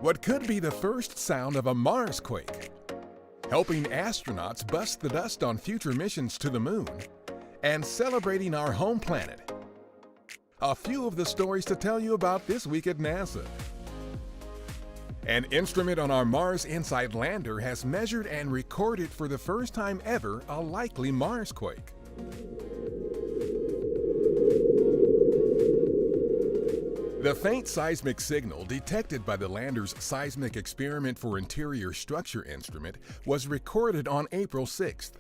What could be the first sound of a Marsquake, helping astronauts bust the dust on future missions to the moon, and celebrating our home planet. A few of the stories to tell you about this week at NASA. An instrument on our Mars InSight lander has measured and recorded for the first time ever a likely Marsquake. The faint seismic signal detected by the lander's Seismic Experiment for Interior Structure instrument was recorded on April 6th.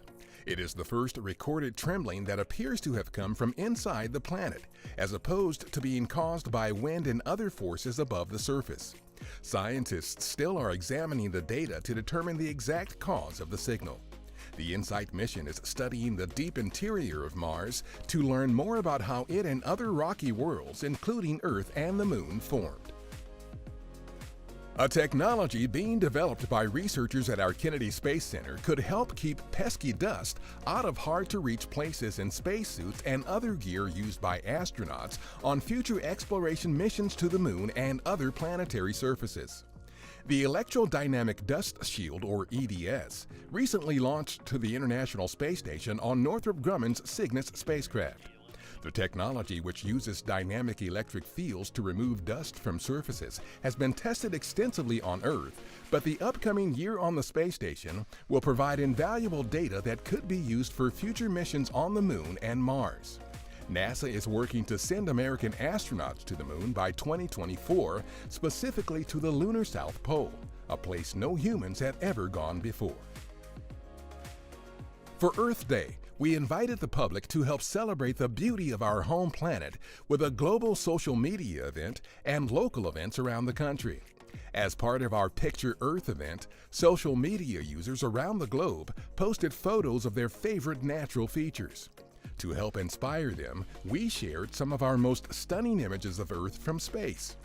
It is the first recorded trembling that appears to have come from inside the planet, as opposed to being caused by wind and other forces above the surface. Scientists still are examining the data to determine the exact cause of the signal. The InSight mission is studying the deep interior of Mars to learn more about how it and other rocky worlds, including Earth and the Moon, formed. A technology being developed by researchers at our Kennedy Space Center could help keep pesky dust out of hard-to-reach places in spacesuits and other gear used by astronauts on future exploration missions to the Moon and other planetary surfaces. The Electrodynamic Dust Shield, or EDS, recently launched to the International Space Station on Northrop Grumman's Cygnus spacecraft. The technology, which uses dynamic electric fields to remove dust from surfaces, has been tested extensively on Earth, but the upcoming year on the space station will provide invaluable data that could be used for future missions on the Moon and Mars. NASA is working to send American astronauts to the Moon by 2024, specifically to the lunar South Pole, a place no humans have ever gone before. For Earth Day, we invited the public to help celebrate the beauty of our home planet with a global social media event and local events around the country. As part of our Picture Earth event, social media users around the globe posted photos of their favorite natural features. To help inspire them, we shared some of our most stunning images of Earth from space.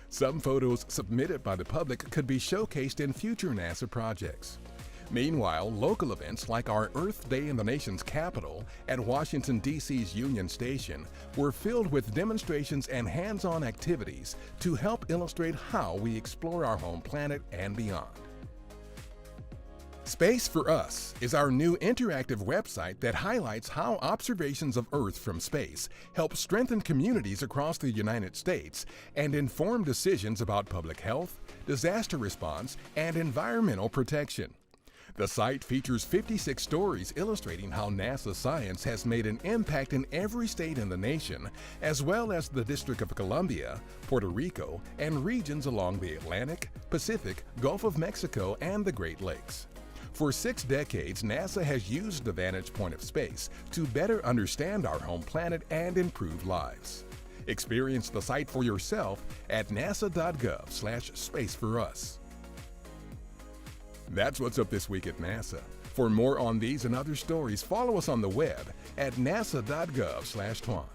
Some photos submitted by the public could be showcased in future NASA projects. Meanwhile, local events like our Earth Day in the nation's capital at Washington, D.C.'s Union Station were filled with demonstrations and hands-on activities to help illustrate how we explore our home planet and beyond. Space for Us is our new interactive website that highlights how observations of Earth from space help strengthen communities across the United States and inform decisions about public health, disaster response, and environmental protection. The site features 56 stories illustrating how NASA science has made an impact in every state in the nation, as well as the District of Columbia, Puerto Rico, and regions along the Atlantic, Pacific, Gulf of Mexico, and the Great Lakes. For 6 decades, NASA has used the vantage point of space to better understand our home planet and improve lives. Experience the site for yourself at nasa.gov/spaceforus. That's what's up this week at NASA. For more on these and other stories, follow us on the web at nasa.gov/twan.